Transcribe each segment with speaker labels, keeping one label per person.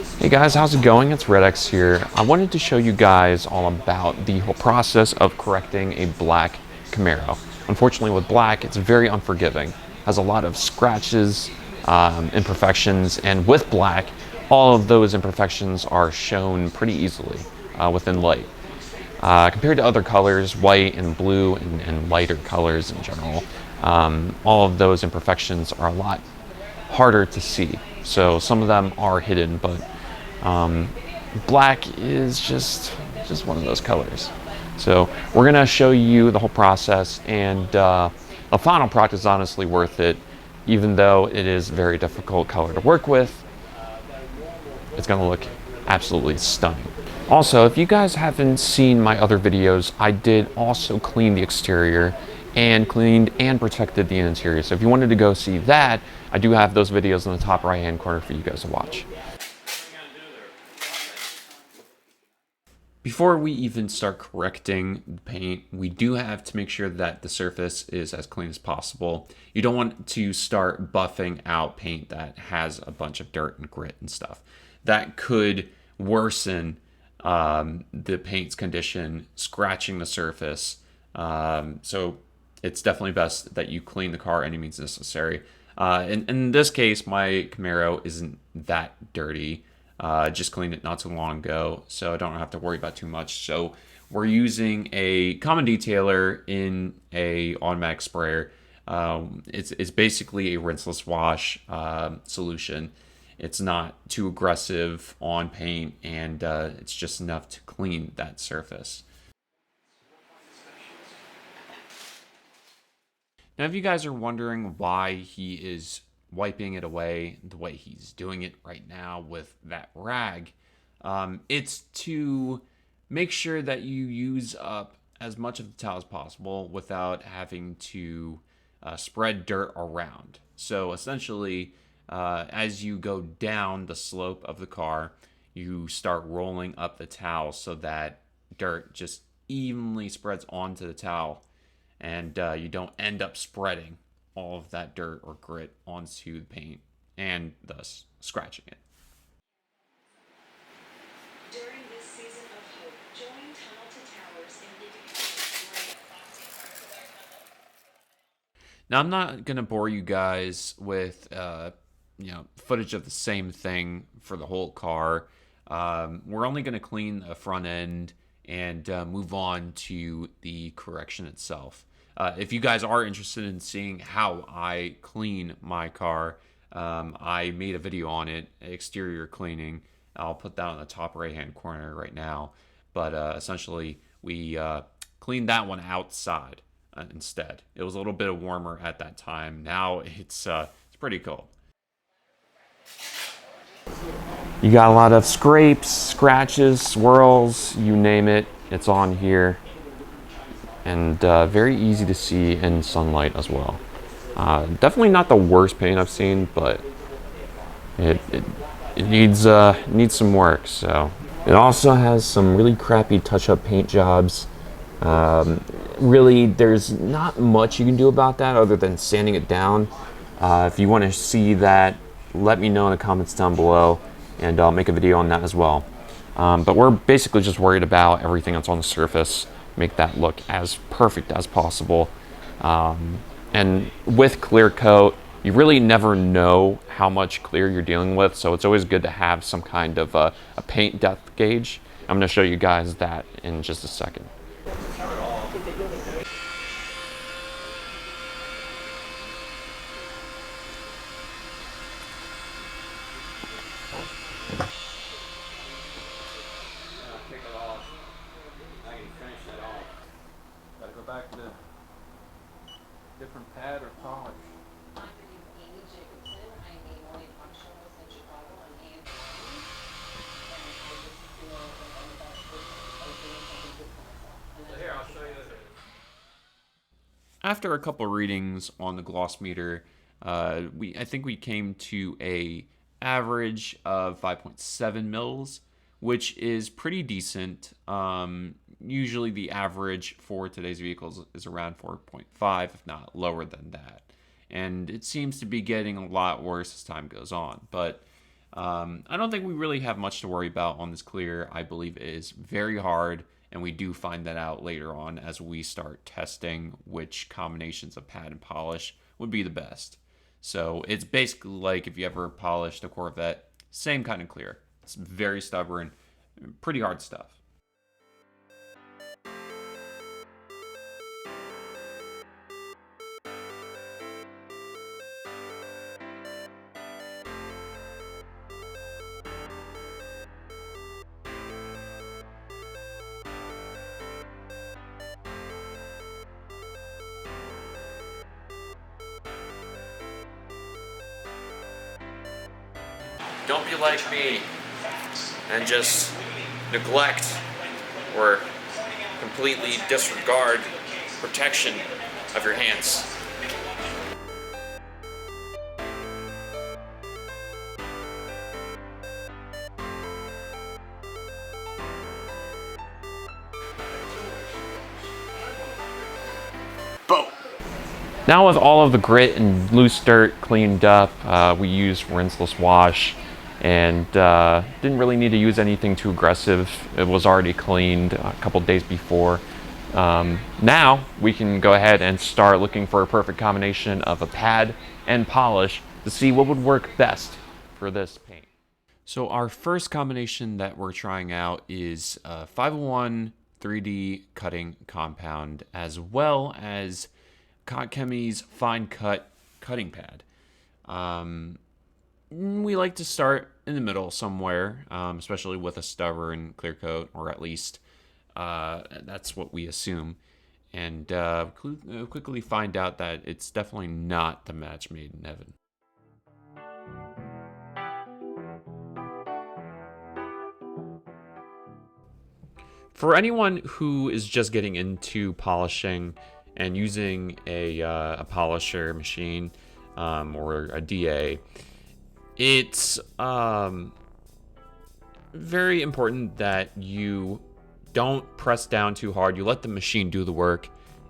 Speaker 1: Hey guys, how's it going? It's RedX here. I wanted to show you guys all about the whole process of correcting a black Camaro. Unfortunately with black, it's very unforgiving. Has a lot of scratches, imperfections, and with black, all of those imperfections are shown pretty easily within light. Compared to other colors, white and blue and lighter colors in general, all of those imperfections are a lot harder to see. So some of them are hidden, but black is just one of those colors. So we're gonna show you the whole process, and the final product is honestly worth it, even though it is a very difficult color to work with. It's gonna look absolutely stunning. Also, if you guys haven't seen my other videos, I did also clean the exterior and cleaned and protected the interior. So if you wanted to go see that, I do have those videos in the top right hand corner for you guys to watch. Before we even start correcting the paint, we do have to make sure that the surface is as clean as possible. You don't want to start buffing out paint that has a bunch of dirt and grit and stuff. That could worsen the paint's condition, scratching the surface. So it's definitely best that you clean the car any means necessary. In this case, my Camaro isn't that dirty. Just cleaned it not too long ago, so I don't have to worry about too much. So we're using a common detailer in a automatic sprayer. It's basically a rinseless wash solution. It's not too aggressive on paint, and it's just enough to clean that surface. Now, if you guys are wondering why he is wiping it away the way he's doing it right now with that rag, it's to make sure that you use up as much of the towel as possible without having to spread dirt around. So essentially, as you go down the slope of the car, you start rolling up the towel so that dirt just evenly spreads onto the towel, and you don't end up spreading all of that dirt or grit onto the paint and thus scratching it. During this season of hope, join Tunnel to Towers in Now, I'm not going to bore you guys with footage of the same thing for the whole car. We're only going to clean the front end and move on to the correction itself. If you guys are interested in seeing how I clean my car, I made a video on it, exterior cleaning. I'll put that on the top right hand corner right now. But essentially, we cleaned that one outside instead. It was a little bit warmer at that time. Now it's pretty cold. You got a lot of scrapes, scratches, swirls, you name it, it's on here. And very easy to see in sunlight as well. Definitely not the worst paint I've seen, but it needs some work. So it also has some really crappy touch-up paint jobs. Really, there's not much you can do about that other than sanding it down. If you want to see that, let me know in the comments down below, and I'll make a video on that as well. But we're basically just worried about everything that's on the surface. Make that look as perfect as possible. And with clear coat, you really never know how much clear you're dealing with, so it's always good to have some kind of a paint depth gauge. I'm going to show you guys that in just a second. Back to different pad or polish. Here, I'll show you. After a couple readings on the gloss meter, I think we came to a average of 5.7 mils, which is pretty decent. Usually the average for today's vehicles is around 4.5, if not lower than that. And it seems to be getting a lot worse as time goes on. But I don't think we really have much to worry about on this clear. I believe it is very hard, and we do find that out later on as we start testing which combinations of pad and polish would be the best. So it's basically like if you ever polished a Corvette, same kind of clear. It's very stubborn, pretty hard stuff. Don't be like me and just neglect or completely disregard protection of your hands. Boom! Now with all of the grit and loose dirt cleaned up, we used rinseless wash and didn't really need to use anything too aggressive. It was already cleaned a couple days before. Now we can go ahead and start looking for a perfect combination of a pad and polish to see what would work best for this paint. So our first combination that we're trying out is 501 3D cutting compound, as well as Chemi's fine cut cutting pad. We like to start in the middle somewhere, especially with a stubborn clear coat, or at least that's what we assume. And quickly find out that it's definitely not the match made in heaven. For anyone who is just getting into polishing and using a polisher machine or a DA, it's very important that you don't press down too hard. You let the machine do the work,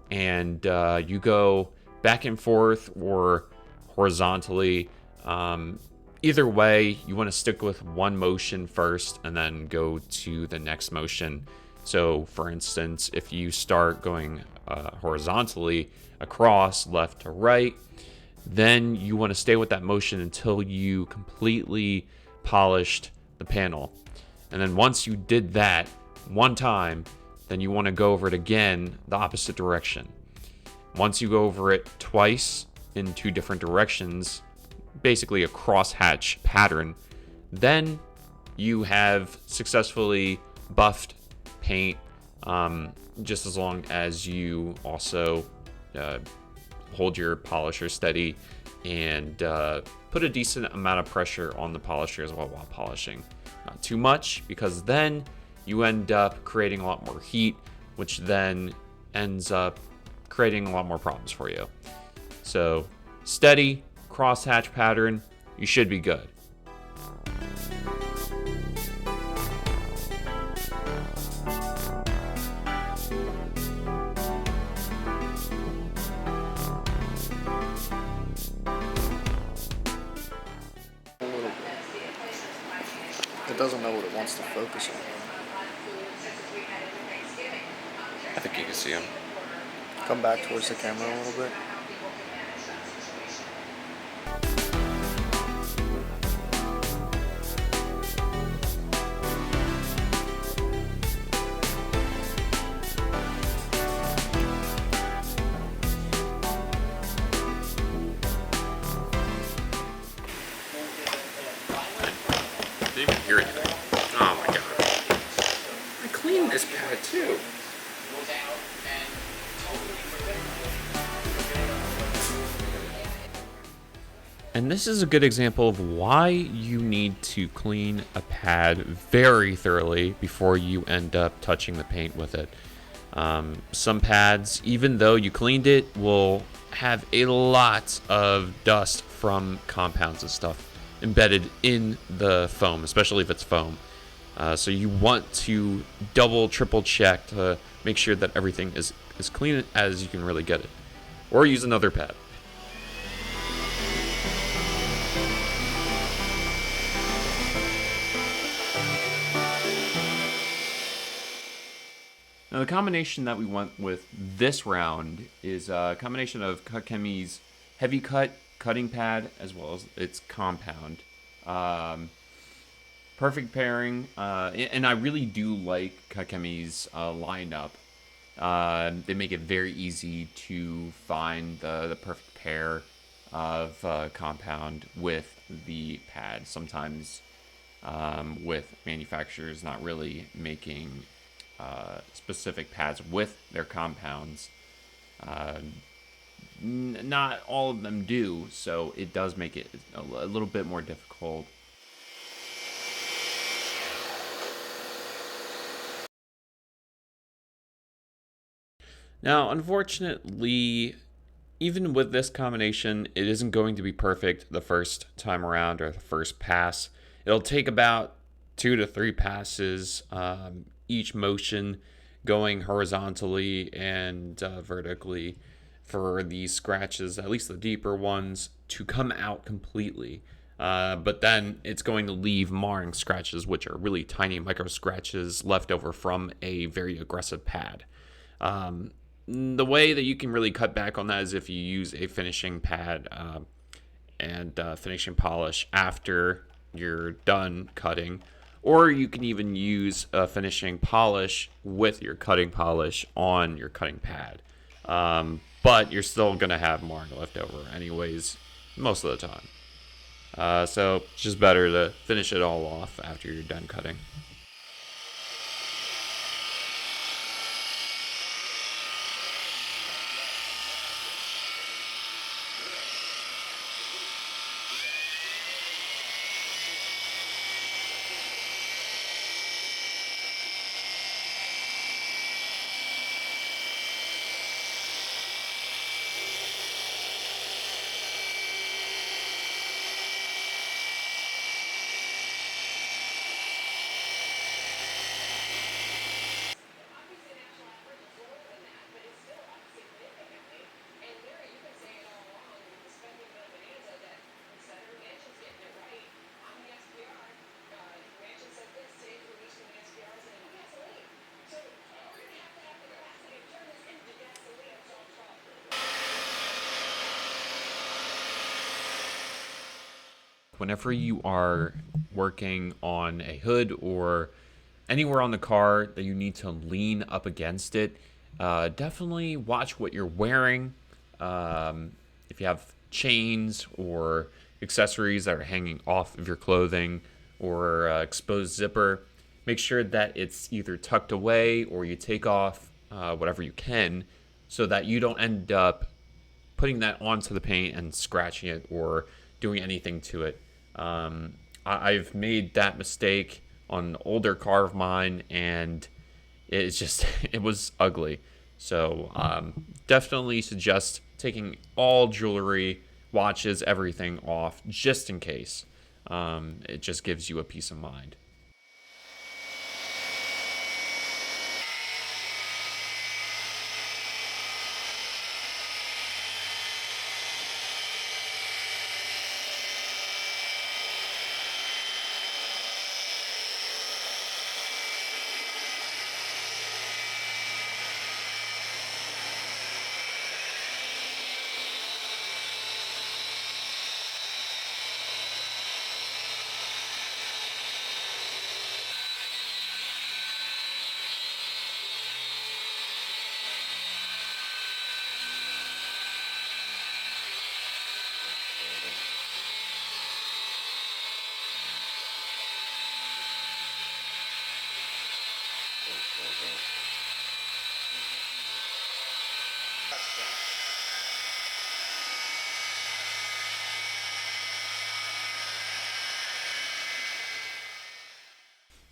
Speaker 1: and you go back and forth or horizontally. Either way, you want to stick with one motion first and then go to the next motion. So, for instance, if you start going horizontally across left to right, then you want to stay with that motion until you completely polished the panel. And then once you did that one time, then you want to go over it again the opposite direction. Once you go over it twice in two different directions, basically a crosshatch pattern, then you have successfully buffed paint, just as long as you also hold your polisher steady and put a decent amount of pressure on the polisher as well while polishing. Not too much, because then you end up creating a lot more heat, which then ends up creating a lot more problems for you. So steady crosshatch pattern, you should be good.
Speaker 2: It doesn't know what it wants to focus on.
Speaker 1: I think you can see them.
Speaker 2: Come back towards the camera a little bit.
Speaker 1: I didn't even hear anything. Oh my god. I cleaned this pad too. And this is a good example of why you need to clean a pad very thoroughly before you end up touching the paint with it. Some pads, even though you cleaned it, will have a lot of dust from compounds and stuff embedded in the foam, especially if it's foam. So you want to double, triple check to make sure that everything is as clean as you can really get it. Or use another pad. Now the combination that we went with this round is a combination of Kakemi's heavy cut cutting pad as well as its compound. Um, Perfect pairing, and I really do like Kakemi's lineup. They make it very easy to find the perfect pair of compound with the pad. Sometimes with manufacturers not really making specific pads with their compounds. Not all of them do, so it does make it a little bit more difficult. Now, unfortunately, even with this combination, it isn't going to be perfect the first time around or the first pass. It'll take about 2 to 3 passes, each motion going horizontally and vertically for these scratches, at least the deeper ones, to come out completely. But then it's going to leave marring scratches, which are really tiny micro scratches left over from a very aggressive pad. The way that you can really cut back on that is if you use a finishing pad and finishing polish after you're done cutting, or you can even use a finishing polish with your cutting polish on your cutting pad. But you're still going to have marring left over anyways, most of the time. So it's just better to finish it all off after you're done cutting. Whenever you are working on a hood or anywhere on the car that you need to lean up against it, definitely watch what you're wearing. If you have chains or accessories that are hanging off of your clothing or exposed zipper, make sure that it's either tucked away or you take off whatever you can so that you don't end up putting that onto the paint and scratching it or doing anything to it. I've made that mistake on an older car of mine, and it's just it was ugly. So definitely suggest taking all jewelry, watches, everything off just in case. It just gives you a peace of mind.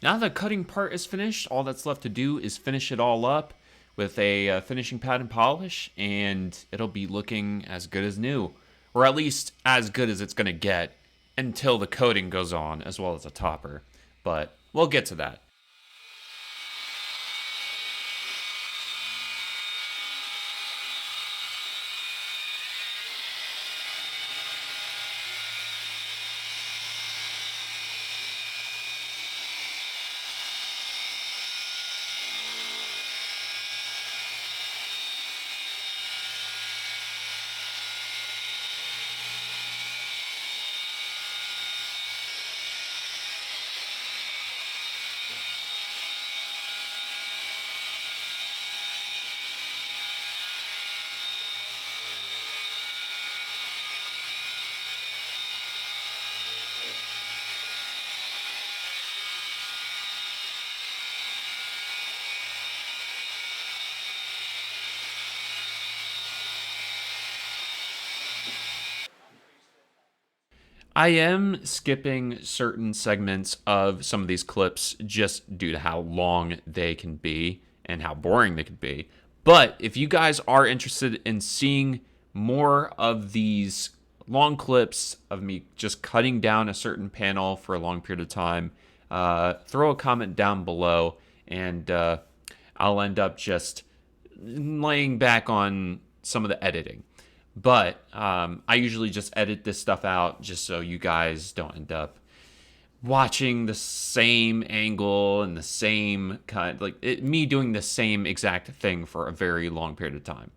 Speaker 1: Now the cutting part is finished, all that's left to do is finish it all up with a finishing pad and polish, and it'll be looking as good as new, or at least as good as it's going to get until the coating goes on, as well as a topper. But we'll get to that. I am skipping certain segments of some of these clips just due to how long they can be and how boring they can be. But if you guys are interested in seeing more of these long clips of me just cutting down a certain panel for a long period of time, throw a comment down below, and I'll end up just laying back on some of the editing. But I usually just edit this stuff out just so you guys don't end up watching the same angle and the same kind, like me doing the same exact thing for a very long period of time.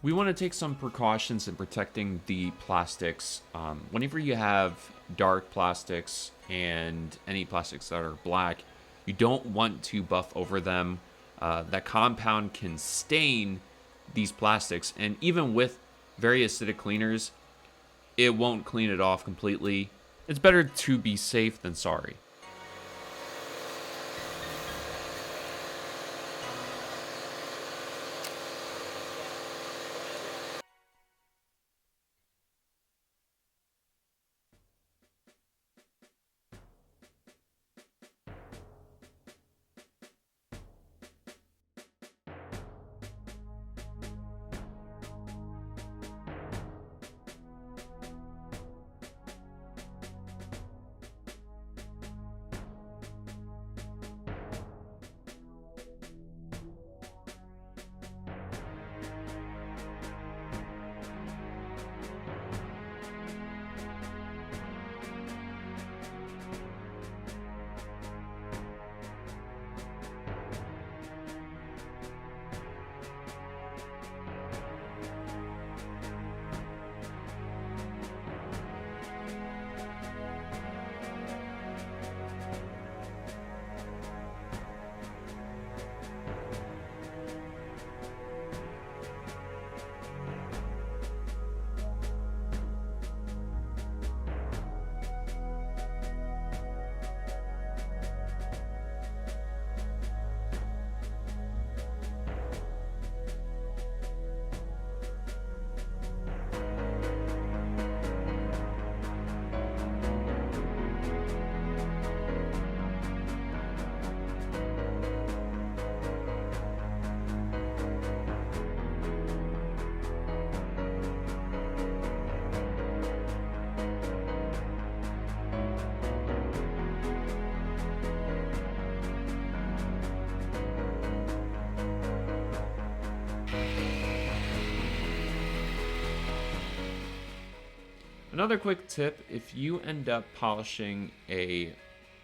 Speaker 1: We want to take some precautions in protecting the plastics. Whenever you have dark plastics and any plastics that are black, you don't want to buff over them. That compound can stain these plastics, and even with very acidic cleaners, it won't clean it off completely. It's better to be safe than sorry. Another quick tip, if you end up polishing a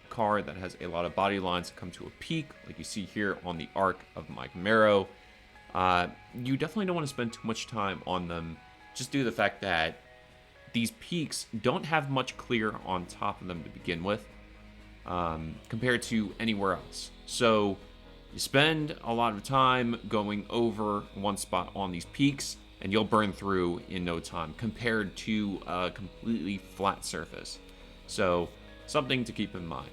Speaker 1: car that has a lot of body lines that come to a peak, like you see here on the arc of my Camaro, you definitely don't want to spend too much time on them, just due to the fact that these peaks don't have much clear on top of them to begin with, compared to anywhere else. So you spend a lot of time going over one spot on these peaks, and you'll burn through in no time compared to a completely flat surface. So something to keep in mind.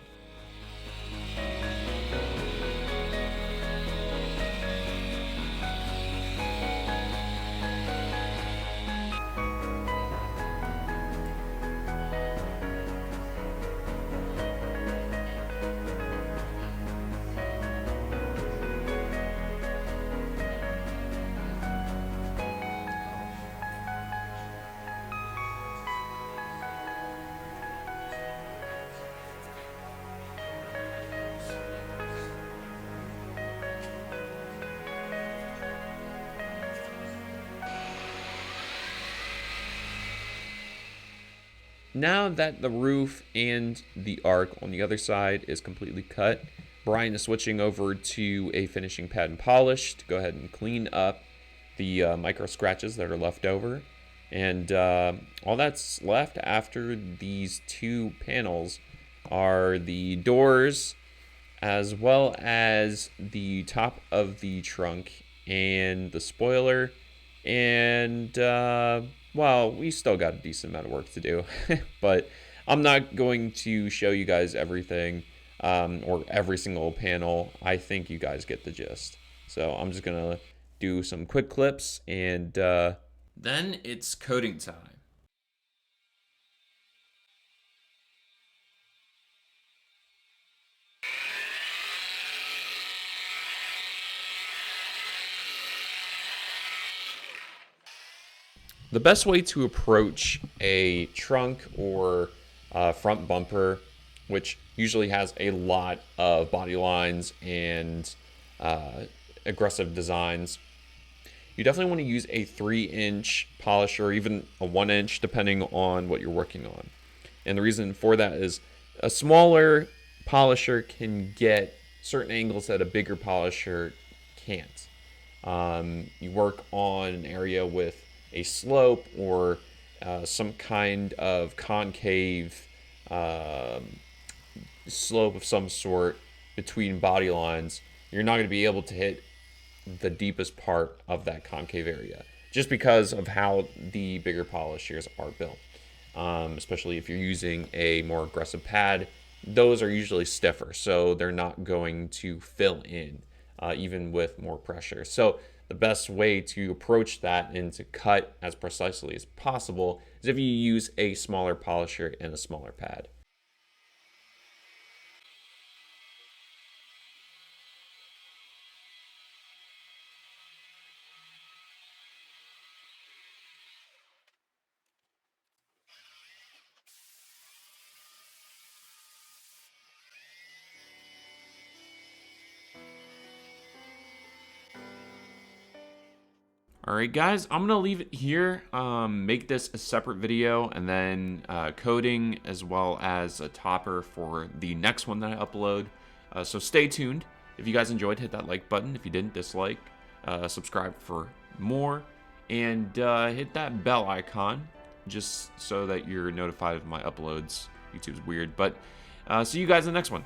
Speaker 1: Now that the roof and the arc on the other side is completely cut, Brian is switching over to a finishing pad and polish to go ahead and clean up the micro scratches that are left over. And all that's left after these two panels are the doors, as well as the top of the trunk and the spoiler. And well, we still got a decent amount of work to do, but I'm not going to show you guys everything, or every single panel. I think you guys get the gist. So I'm just gonna do some quick clips, and then it's coating time. The best way to approach a trunk or front bumper, which usually has a lot of body lines and aggressive designs, you definitely want to use a 3-inch polish or even a 1-inch, depending on what you're working on. And the reason for that is a smaller polisher can get certain angles that a bigger polisher can't. You work on an area with a slope or some kind of concave slope of some sort between body lines, you're not going to be able to hit the deepest part of that concave area just because of how the bigger polishers are built. Especially if you're using a more aggressive pad, those are usually stiffer, so they're not going to fill in even with more pressure. So the best way to approach that and to cut as precisely as possible is if you use a smaller polisher and a smaller pad. Alright guys, I'm going to leave it here, make this a separate video, and then coding as well as a topper for the next one that I upload. So stay tuned. If you guys enjoyed, hit that like button. If you didn't, dislike. Subscribe for more. And hit that bell icon just so that you're notified of my uploads. YouTube's weird. But see you guys in the next one.